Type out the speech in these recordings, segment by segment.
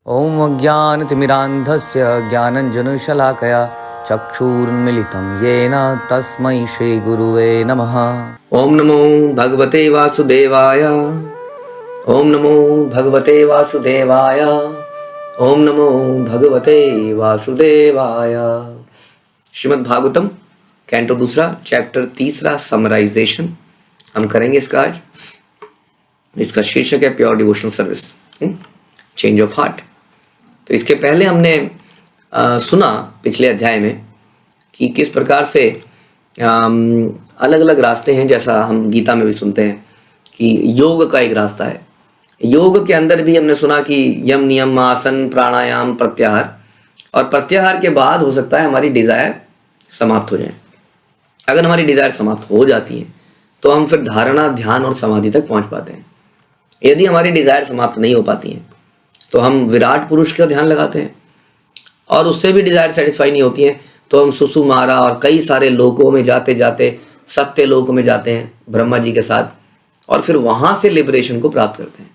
ॐ अज्ञानतिमिरान्धस्य ज्ञानञ्जनशलाकया चक्षुरुन्मिलितं येन तस्मै श्रीगुरुवे नमः। ॐ नमो भगवते वासुदेवाय। ॐ नमो भगवते वासुदेवाय। ॐ नमो भगवते वासुदेवाय। श्रीमद् भागवतम कैंटो दूसरा चैप्टर तीसरा समराइजेशन हम करेंगे इसका आज। इसका शीर्षक है pure devotional service, change of heart. तो इसके पहले हमने सुना पिछले अध्याय में कि किस प्रकार से अलग अलग रास्ते हैं, जैसा हम गीता में भी सुनते हैं कि योग का एक रास्ता है। योग के अंदर भी हमने सुना कि यम नियम आसन प्राणायाम प्रत्याहार, और प्रत्याहार के बाद हो सकता है हमारी डिजायर समाप्त हो जाए। अगर हमारी डिजायर समाप्त हो जाती है तो हम फिर धारणा ध्यान और समाधि तक पहुंच पाते हैं। यदि हमारी डिजायर समाप्त नहीं हो पाती है तो हम विराट पुरुष का ध्यान लगाते हैं, और उससे भी डिजायर सेटिस्फाई नहीं होती है तो हम सुसुमारा और कई सारे लोकों में जाते जाते सत्य लोक में जाते हैं ब्रह्मा जी के साथ, और फिर वहां से लिबरेशन को प्राप्त करते हैं,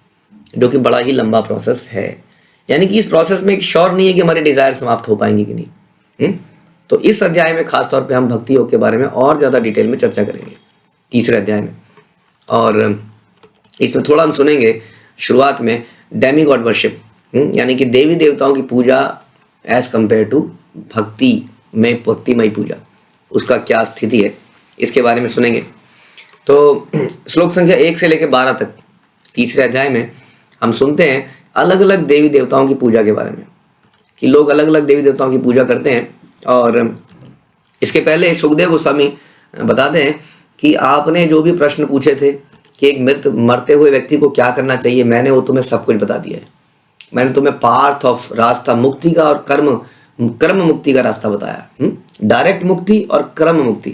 जो कि बड़ा ही लंबा प्रोसेस है। यानी कि इस प्रोसेस में एक श्योर नहीं है कि हमारी डिजायर समाप्त हो पाएंगी कि नहीं। तो इस अध्याय में खासतौर पे हम भक्ति योग के बारे में और ज़्यादा डिटेल में चर्चा करेंगे तीसरे अध्याय में। और इसमें थोड़ा हम सुनेंगे शुरुआत में डेमी गॉड वर्शिप, यानी कि देवी देवताओं की पूजा एज कंपेयर टू भक्तिमय पूजा, उसका क्या स्थिति है इसके बारे में सुनेंगे। तो श्लोक संख्या 1 से लेकर 12 तक तीसरे अध्याय में हम सुनते हैं अलग अलग देवी देवताओं की पूजा के बारे में, कि लोग अलग अलग देवी देवताओं की पूजा करते हैं। और इसके पहले सुखदेव गोस्वामी बताते हैं कि आपने जो भी प्रश्न पूछे थे कि एक मरते हुए व्यक्ति को क्या करना चाहिए, मैंने वो तुम्हें सब कुछ बता दिया है। मैंने तुम्हें पार्थ ऑफ रास्ता मुक्ति का और कर्म मुक्ति का रास्ता बताया। डायरेक्ट मुक्ति और क्रम मुक्ति।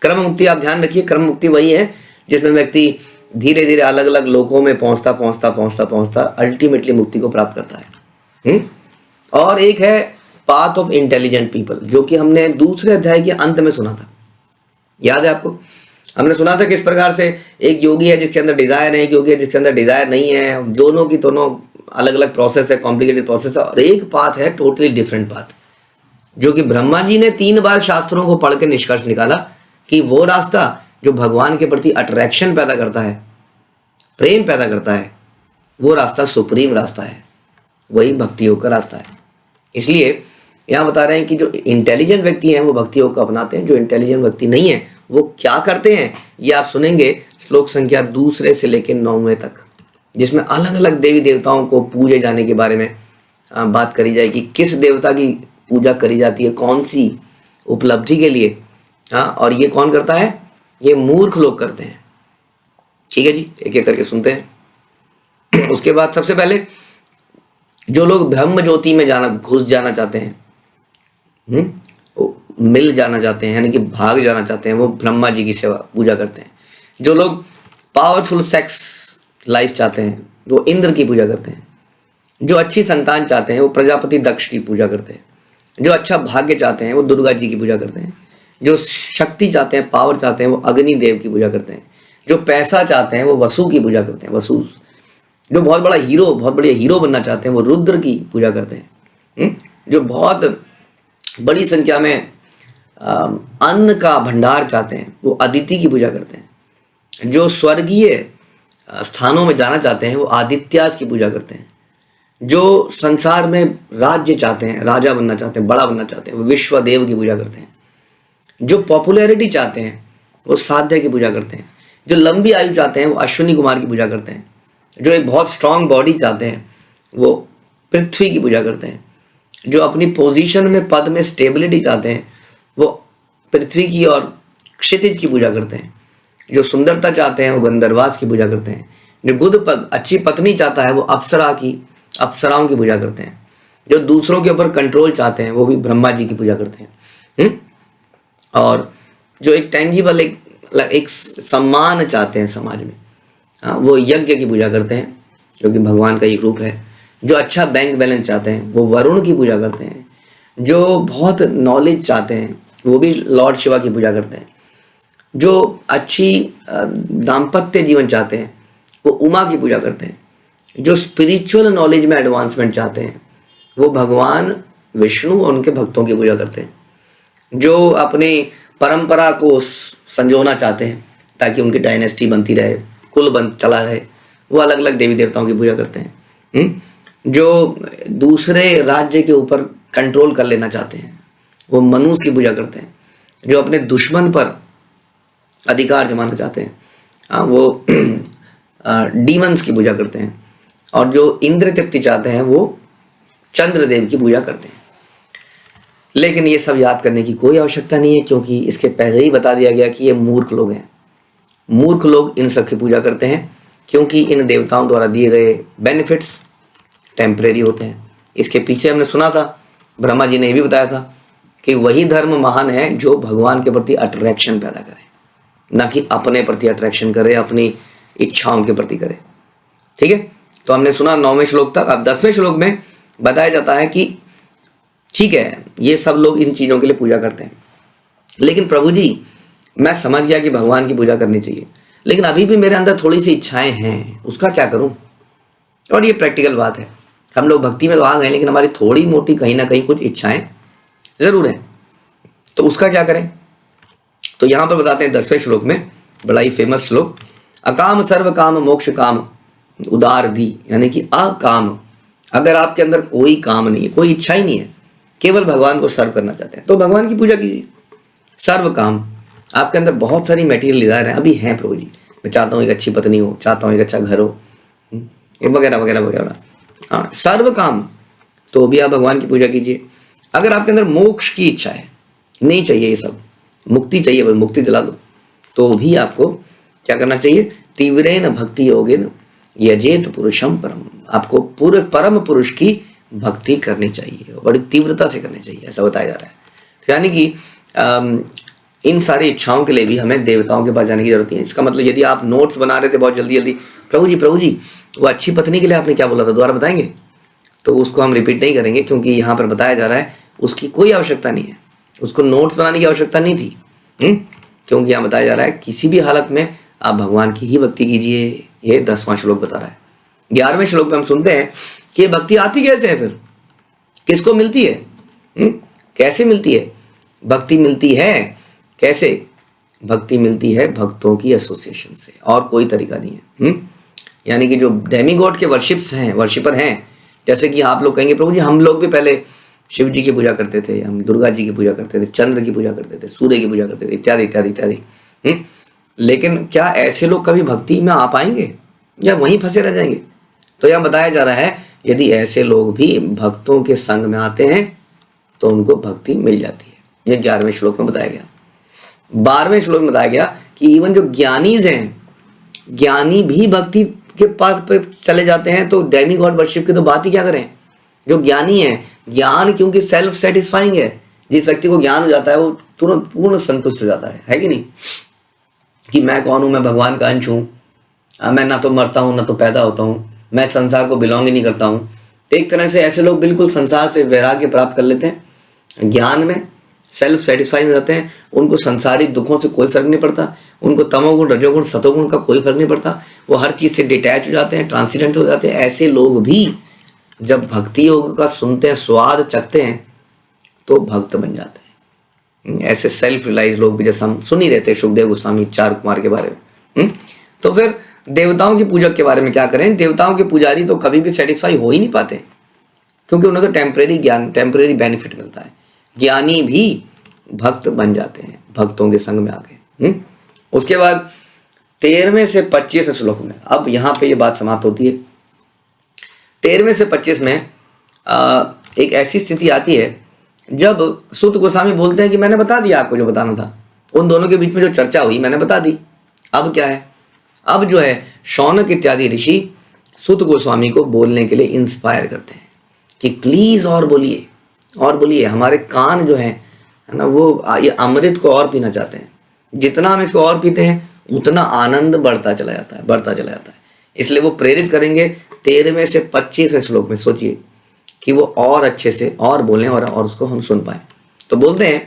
क्रम मुक्ति आप ध्यान रखिए, क्रम मुक्ति वही है जिसमें व्यक्ति धीरे धीरे अलग अलग लोकों में पहुंचता अल्टीमेटली मुक्ति को प्राप्त करता है। और एक है पाथ ऑफ इंटेलिजेंट पीपल, जो कि हमने दूसरे अध्याय के अंत में सुना था। याद है आपको? हमने सुना था किस प्रकार से एक योगी है जिसके अंदर डिजायर है, एक योगी है जिसके अंदर डिजायर नहीं है। दोनों की दोनों अलग अलग प्रोसेस है, कॉम्प्लिकेटेड प्रोसेस है। और एक पाथ है टोटली डिफरेंट पाथ, जो कि ब्रह्मा जी ने 3 बार शास्त्रों को पढ़ के निष्कर्ष निकाला कि वो रास्ता जो भगवान के प्रति अट्रैक्शन पैदा करता है, प्रेम पैदा करता है, वो रास्ता सुप्रीम रास्ता है, वही भक्ति योग का रास्ता है। इसलिए यहाँ बता रहे हैं कि जो इंटेलिजेंट व्यक्ति हैं वो भक्ति योग को अपनाते हैं, जो इंटेलिजेंट व्यक्ति नहीं है वो क्या करते हैं ये आप सुनेंगे श्लोक संख्या 2 से लेकर 9 तक, जिसमें अलग अलग देवी देवताओं को पूजे जाने के बारे में बात करी जाएगी। किस देवता की पूजा करी जाती है, कौन सी उपलब्धि के लिए, और ये कौन करता है? ये मूर्ख लोग करते हैं। ठीक है जी, एक एक करके सुनते हैं। उसके बाद सबसे पहले जो लोग ब्रह्म ज्योति में घुस जाना चाहते हैं, मिल जाना चाहते हैं, यानी कि भाग जाना चाहते हैं, वो ब्रह्मा जी की सेवा पूजा करते हैं। जो लोग पावरफुल सेक्स लाइफ चाहते हैं वो इंद्र की पूजा करते हैं। जो अच्छी संतान चाहते हैं वो प्रजापति दक्ष की पूजा करते हैं। जो अच्छा भाग्य चाहते हैं वो दुर्गा जी की पूजा करते हैं। जो शक्ति चाहते हैं, पावर चाहते हैं, वो अग्नि देव की पूजा करते हैं। जो पैसा चाहते हैं वो वसु की पूजा करते हैं, वसु। जो बहुत बढ़िया हीरो बनना चाहते हैं वो रुद्र की पूजा करते हैं। जो बहुत बड़ी संख्या में अन्न का भंडार चाहते हैं वो अदिति की पूजा करते हैं। जो स्वर्गीय स्थानों में जाना चाहते हैं वो आदित्यास की पूजा करते हैं। जो संसार में राज्य चाहते हैं, राजा बनना चाहते हैं, बड़ा बनना चाहते हैं, वो विश्वदेव की पूजा करते हैं। जो पॉपुलैरिटी चाहते हैं वो साध्य की पूजा करते हैं। जो लंबी आयु चाहते हैं वो अश्विनी कुमार की पूजा करते हैं। जो एक बहुत स्ट्रांग बॉडी चाहते हैं वो पृथ्वी की पूजा करते हैं। जो अपनी पोजीशन में पद में स्टेबिलिटी चाहते हैं वो पृथ्वी की और क्षितिज की पूजा करते हैं। जो सुंदरता चाहते हैं वो गंधर्वास की पूजा करते हैं। जो अच्छी पत्नी चाहता है वो अप्सराओं की पूजा करते हैं। जो दूसरों के ऊपर कंट्रोल चाहते हैं वो भी ब्रह्मा जी की पूजा करते हैं। और जो एक टेंजिबल एक सम्मान चाहते हैं समाज में, वो यज्ञ की पूजा करते हैं, जो कि भगवान का एक रूप है। जो अच्छा बैंक बैलेंस चाहते हैं वो वरुण की पूजा करते हैं। जो बहुत नॉलेज चाहते हैं वो भी लॉर्ड शिवा की पूजा करते हैं। जो अच्छी दाम्पत्य जीवन चाहते हैं वो उमा की पूजा करते हैं। जो स्पिरिचुअल नॉलेज में एडवांसमेंट चाहते हैं वो भगवान विष्णु और उनके भक्तों की पूजा करते हैं, जो अपनी परंपरा को संजोना चाहते हैं ताकि उनकी डायनेस्टी बनती रहे, कुल बन चला रहे। वो अलग अलग देवी देवताओं की पूजा करते हैं। जो दूसरे राज्य के ऊपर कंट्रोल कर लेना चाहते हैं वो मनुष्य की पूजा करते हैं। जो अपने दुश्मन पर अधिकार जमाना चाहते हैं वो डीमंस की पूजा करते हैं। और जो इंद्र तृप्ति चाहते हैं वो चंद्रदेव की पूजा करते हैं। लेकिन ये सब याद करने की कोई आवश्यकता नहीं है, क्योंकि इसके पहले ही बता दिया गया कि ये मूर्ख लोग हैं। मूर्ख लोग इन सब की पूजा करते हैं क्योंकि इन देवताओं द्वारा दिए गए बेनिफिट्स टेम्परेरी होते हैं। इसके पीछे हमने सुना था, ब्रह्मा जी ने ये भी बताया था कि वही धर्म महान है जो भगवान के प्रति अट्रैक्शन पैदा करे, ना कि अपने प्रति अट्रैक्शन करे, अपनी इच्छाओं के प्रति करे। ठीक है, तो हमने सुना 9वें श्लोक तक। अब 10वें श्लोक में बताया जाता है कि ठीक है, ये सब लोग इन चीजों के लिए पूजा करते हैं, लेकिन प्रभु जी मैं समझ गया कि भगवान की पूजा करनी चाहिए, लेकिन अभी भी मेरे अंदर थोड़ी सी इच्छाएं हैं, उसका क्या करूं? और ये प्रैक्टिकल बात है, हम लोग भक्ति में तो आ गए, लेकिन हमारी थोड़ी मोटी कहीं ना कहीं कुछ इच्छाएं जरूर हैं, तो उसका क्या करें? तो यहां पर बताते हैं 10वें श्लोक में, बड़ा ही फेमस श्लोक, अकाम सर्व काम मोक्ष काम उदार दी, यानी कि अकाम, अगर आपके अंदर कोई काम नहीं है, कोई इच्छा ही नहीं है, केवल भगवान को सर्व करना चाहते हैं, तो भगवान की पूजा कीजिए। सर्व काम, आपके अंदर बहुत सारी मटेरियल डिजायर है, अभी हैं प्रभु जी, मैं चाहता हूँ एक अच्छी पत्नी हो, चाहता हूँ एक अच्छा घर हो, वगैरह वगैरह वगैरह। हाँ, सर्व काम, तो भी आप भगवान की पूजा कीजिए। अगर आपके अंदर मोक्ष की इच्छा है, नहीं चाहिए ये सब, मुक्ति चाहिए, बस मुक्ति दिला दो, तो भी आपको क्या करना चाहिए? तीव्रेन भक्ति योगेन यजेत पुरुषम परम, आपको पूरे परम पुरुष की भक्ति करनी चाहिए, बड़ी तीव्रता से करनी चाहिए, ऐसा बताया जा रहा है। तो यानी कि इन सारी इच्छाओं के लिए भी हमें देवताओं के पास जाने की जरूरत है। इसका मतलब यदि आप नोट्स बना रहे थे बहुत जल्दी जल्दी, प्रभु जी वो अच्छी पत्नी के लिए आपने क्या बोला था, दोबारा बताएंगे? तो उसको हम रिपीट नहीं करेंगे, क्योंकि यहाँ पर बताया जा रहा है उसकी कोई आवश्यकता नहीं है, उसको नोट्स बनाने की आवश्यकता नहीं थी। क्योंकि यहाँ बताया जा रहा है किसी भी हालत में आप भगवान की ही भक्ति कीजिए, ये 10वां श्लोक बता रहा है। 11वें श्लोक में हम सुनते हैं कि भक्ति आती कैसे है, फिर किसको मिलती है, कैसे मिलती है? भक्ति मिलती है कैसे? भक्ति मिलती है भक्तों की एसोसिएशन से, और कोई तरीका नहीं है। यानी कि जो डेमीगॉड के वर्शिपर हैं, जैसे कि आप लोग कहेंगे प्रभु जी हम लोग भी पहले शिव जी की पूजा करते थे, हम दुर्गा जी की पूजा करते थे, चंद्र की पूजा करते थे, सूर्य की पूजा करते थे, इत्यादि इत्यादि इत्यादि। लेकिन क्या ऐसे लोग कभी भक्ति में आ पाएंगे या वहीं फंसे रह जाएंगे? तो यह बताया जा रहा है यदि ऐसे लोग भी भक्तों के संग में आते हैं तो उनको भक्ति मिल जाती है। यह 11वें श्लोक में बताया गया। 12वें श्लोक में बताया गया कि इवन जो ज्ञानीज हैं, ज्ञानी भी भक्ति के पास पे चले जाते हैं, तो डेमीगॉड वर्शिप की तो बात ही क्या करें। जो ज्ञानी है, ज्ञान क्योंकि सेल्फ सेटिस्फाइंग है, जिस व्यक्ति को ज्ञान हो जाता है वो तुरंत पूर्ण संतुष्ट हो जाता है कि नहीं? कि मैं कौन हूं, मैं भगवान का अंश हूं, मैं ना तो मरता हूं ना तो पैदा होता हूं, मैं संसार को बिलोंग ही नहीं करता हूं। तो एक तरह से ऐसे लोग बिल्कुल संसार से वैराग्य प्राप्त कर लेते हैं, ज्ञान में सेल्फ सेटिस्फाई हो जाते हैं, उनको संसारिक दुखों से कोई फर्क नहीं पड़ता, उनको तमोगुण रजोगुण सतोगुण का कोई फर्क नहीं पड़ता, वो हर चीज से डिटैच हो जाते हैं, ट्रांसीडेंट हो जाते हैं। ऐसे लोग भी जब भक्ति योग का सुनते हैं, स्वाद चखते हैं, तो भक्त बन जाते हैं। ऐसे सेल्फ रियलाइज लोग भी, जैसा हम सुन ही रहते हैं सुखदेव गोस्वामी, चार कुमार के बारे में। तो फिर देवताओं की पूजक के बारे में क्या करें? देवताओं के पुजारी तो कभी भी सेटिस्फाई हो ही नहीं पाते, क्योंकि उन्हें तो टेम्परेरी ज्ञान, टेम्परेरी बेनिफिट मिलता है। ज्ञानी भी भक्त बन जाते हैं भक्तों के संग में आके। उसके बाद 13वें से 25वें श्लोक में, अब यहाँ पे ये बात समाप्त होती है। 13वें से 25 में एक ऐसी स्थिति आती है जब सुत गोस्वामी बोलते हैं कि मैंने बता दिया आपको जो बताना था, उन दोनों के बीच में जो चर्चा हुई मैंने बता दी। अब क्या है? अब जो है शौनक इत्यादि ऋषि सुत गोस्वामी को बोलने के लिए इंस्पायर करते हैं कि प्लीज और बोलिए, और बोलिए, हमारे कान जो है ना वो ये अमृत को और पीना चाहते हैं। जितना हम इसको और पीते हैं उतना आनंद बढ़ता चला जाता है, बढ़ता चला जाता है। इसलिए वो प्रेरित करेंगे 13वें से 25वें श्लोक में। सोचिए कि वो और अच्छे से और बोलें और उसको हम सुन पाए। तो बोलते हैं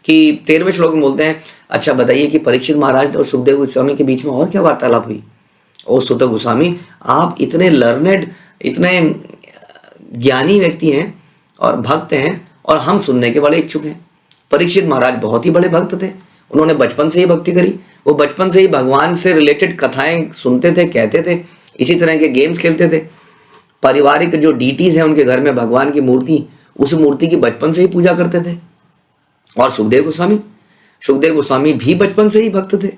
कि 13वें श्लोक में बोलते हैं, अच्छा बताइए कि परीक्षित महाराज और सुखदेव गोस्वामी के बीच में और क्या वार्तालाप हुई? और सुत गोस्वामी, आप इतने लर्नेड, इतने ज्ञानी व्यक्ति हैं, और भक्त हैं और हम सुनने के बड़े इच्छुक हैं। परीक्षित महाराज बहुत ही बड़े भक्त थे, उन्होंने बचपन से ही भक्ति करी, वो बचपन से ही भगवान से रिलेटेड कथाएं सुनते थे, कहते थे, इसी तरह के गेम्स खेलते थे। पारिवारिक जो डीटीज हैं उनके घर में भगवान की मूर्ति, उस मूर्ति की बचपन से ही पूजा करते थे। और सुखदेव गोस्वामी भी बचपन से ही भक्त थे।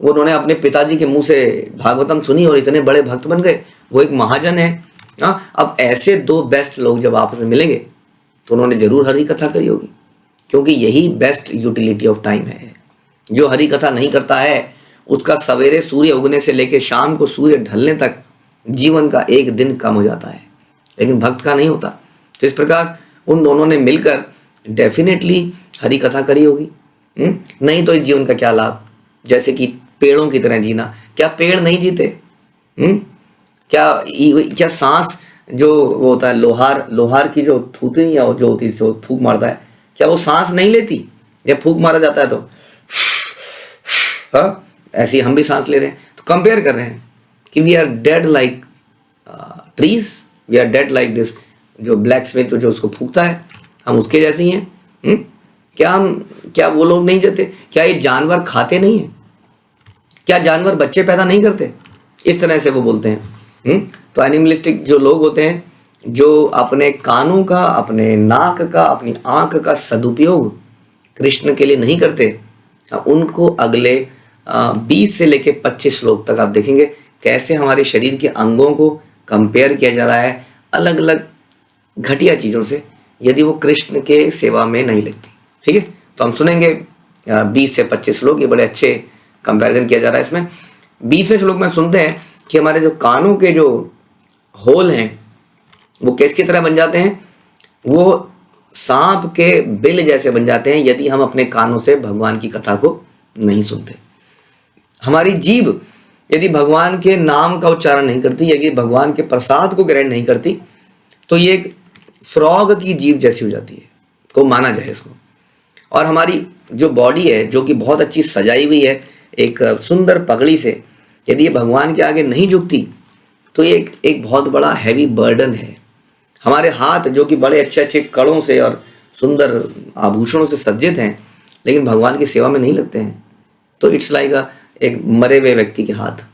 उन्होंने अपने पिताजी के मुंह से भागवतम सुनी और इतने बड़े भक्त बन गए। वो एक महाजन है। अब ऐसे दो बेस्ट लोग जब आपस में मिलेंगे तो उन्होंने जरूर हरि कथा करी होगी, क्योंकि यही बेस्ट यूटिलिटी ऑफ टाइम है। जो हरि कथा नहीं करता है उसका सवेरे सूर्य उगने से लेकर शाम को सूर्य ढलने तक जीवन का एक दिन कम हो जाता है, लेकिन भक्त का नहीं होता। तो इस प्रकार उन दोनों ने मिलकर डेफिनेटली हरि कथा करी होगी। नहीं तो इस जीवन का क्या लाभ? जैसे कि पेड़ों की तरह जीना, क्या पेड़ नहीं जीते? क्या सांस जो वो होता है, लोहार की जो थूथनी या जो होती है वो फूंक मारता है, क्या वो सांस नहीं लेती? जब फूंक मारा जाता है तो ऐसे ही हम भी सांस ले रहे हैं। तो कंपेयर कर रहे हैं कि we are dead like trees, we are dead like this, जो ब्लैक स्मिथ जो उसको फूंकता है, हम उसके जैसे ही हैं। क्या वो लोग नहीं जाते? क्या ये जानवर खाते नहीं है? क्या जानवर बच्चे पैदा नहीं करते? इस तरह से वो बोलते हैं। तो एनिमलिस्टिक जो लोग होते हैं, जो अपने कानों का, अपने नाक का, अपनी आंख का सदुपयोग कृष्ण के लिए नहीं करते, उनको अगले 20 से लेके 25 श्लोक तक आप देखेंगे कैसे हमारे शरीर के अंगों को कंपेयर किया जा रहा है अलग अलग घटिया चीज़ों से, यदि वो कृष्ण के सेवा में नहीं लगती। ठीक है, तो हम सुनेंगे 20 से 25 श्लोक, ये बड़े अच्छे कंपैरिजन किया जा रहा है इसमें। 20वें श्लोक में सुनते हैं कि हमारे जो कानों के जो होल हैं वो किसकी तरह बन जाते हैं? वो सांप के बिल जैसे बन जाते हैं यदि हम अपने कानों से भगवान की कथा को नहीं सुनते। हमारी जीभ यदि भगवान के नाम का उच्चारण नहीं करती, यदि भगवान के प्रसाद को ग्रहण नहीं करती, तो ये एक फ्रॉग की जीभ जैसी हो जाती है, को माना जाए इसको। और हमारी जो बॉडी है, जो कि बहुत अच्छी सजाई हुई है एक सुंदर पगड़ी से, यदि ये भगवान के आगे नहीं झुकती तो ये एक बहुत बड़ा हैवी बर्डन है। हमारे हाथ जो कि बड़े अच्छे अच्छे कड़ों से और सुंदर आभूषणों से सज्जित हैं, लेकिन भगवान की सेवा में नहीं लगते हैं, तो इट्स लाइक एक मरे हुए व्यक्ति के हाथ।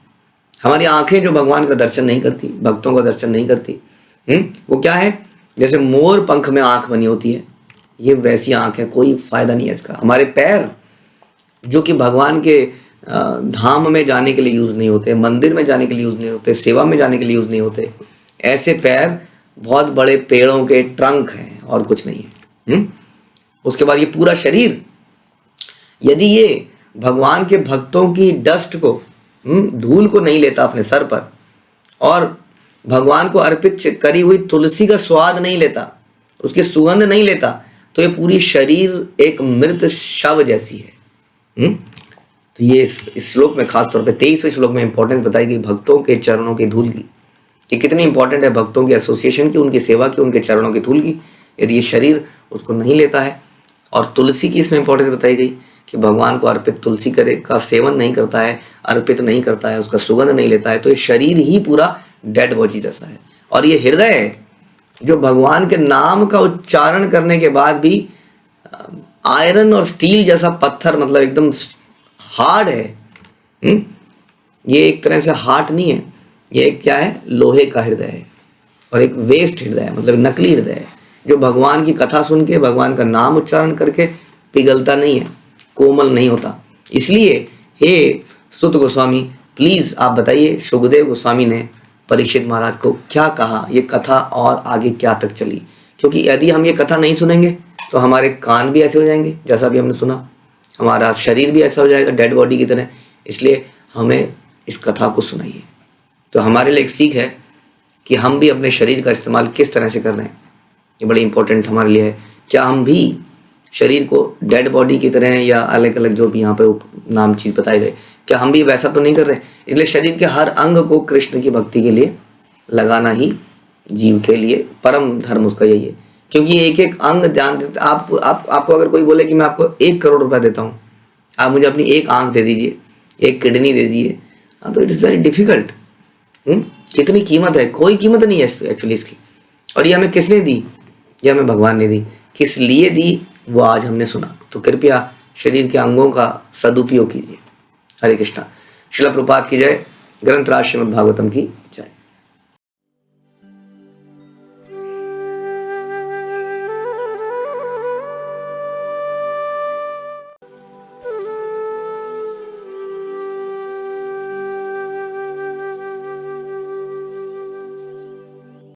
हमारी आंखें जो भगवान का दर्शन नहीं करती, भक्तों का दर्शन नहीं करती, वो क्या है? जैसे मोर पंख में आंख बनी होती है, ये वैसी आंख है, कोई फायदा नहीं है इसका। हमारे पैर जो कि भगवान के धाम में जाने के लिए यूज नहीं होते, मंदिर में जाने के लिए यूज नहीं होते, सेवा में जाने के लिए यूज नहीं होते, ऐसे पैर बहुत बड़े पेड़ों के ट्रंक हैं और कुछ नहीं है। उसके बाद ये पूरा शरीर यदि ये भगवान के भक्तों की डस्ट को, धूल को नहीं लेता अपने सर पर, और भगवान को अर्पित करी हुई तुलसी का स्वाद नहीं लेता, उसकी सुगंध नहीं लेता, तो ये पूरी शरीर एक मृत शव जैसी है। तो ये इस श्लोक में खास तौर पे 23वें श्लोक में इंपॉर्टेंस बताई गई भक्तों के चरणों की धूल की, कि कितनी इंपॉर्टेंट है भक्तों की एसोसिएशन की, उनकी सेवा की, उनके चरणों की धूल की, यदि ये शरीर उसको नहीं लेता है। और तुलसी की इसमें इंपॉर्टेंस बताई गई कि भगवान को अर्पित तुलसी करे का सेवन नहीं करता है, अर्पित नहीं करता है, उसका सुगंध नहीं लेता है, तो ये शरीर ही पूरा डेड बॉडी जैसा है। और ये हृदय है जो भगवान के नाम का उच्चारण करने के बाद भी आयरन और स्टील जैसा पत्थर, मतलब एकदम हार्ड है। ये एक तरह से हार्ट नहीं है, ये क्या है? लोहे का हृदय है, और एक वेस्ट हृदय है, मतलब नकली हृदय है, जो भगवान की कथा सुन के, भगवान का नाम उच्चारण करके पिघलता नहीं है, कोमल नहीं होता। इसलिए हे सुत गोस्वामी, प्लीज आप बताइए सुखदेव गोस्वामी ने परीक्षित महाराज को क्या कहा, ये कथा और आगे क्या तक चली? क्योंकि यदि हम ये कथा नहीं सुनेंगे तो हमारे कान भी ऐसे हो जाएंगे जैसा भी हमने सुना, हमारा शरीर भी ऐसा हो जाएगा डेड बॉडी की तरह। इसलिए हमें इस कथा को सुनाइए। तो हमारे लिए एक सीख है कि हम भी अपने शरीर का इस्तेमाल किस तरह से कर रहे हैं, ये बड़ी इंपॉर्टेंट हमारे लिए है। क्या हम भी शरीर को डेड बॉडी की तरह या अलग अलग जो भी यहाँ पे नाम चीज़ बताए गए, क्या हम भी वैसा तो नहीं कर रहे? इसलिए शरीर के हर अंग को कृष्ण की भक्ति के लिए लगाना ही जीव के लिए परम धर्म उसका यही है। क्योंकि एक एक अंग ध्यान देते, आपको अगर कोई बोले कि मैं आपको 1 करोड़ रुपया देता हूँ, आप मुझे अपनी एक आंख दे दीजिए, एक किडनी दे दीजिए, तो इट इज़ वेरी डिफिकल्ट। कितनी कीमत है? कोई कीमत नहीं है एक्चुअली इसकी। और ये हमें किसने दी? यह हमें भगवान ने दी, किस लिए दी वो आज हमने सुना। तो कृपया शरीर के अंगों का सदुपयोग कीजिए। हरे कृष्णा। श्रील प्रभुपाद की जय। ग्रंथराज श्रीमद् भागवतम की जय।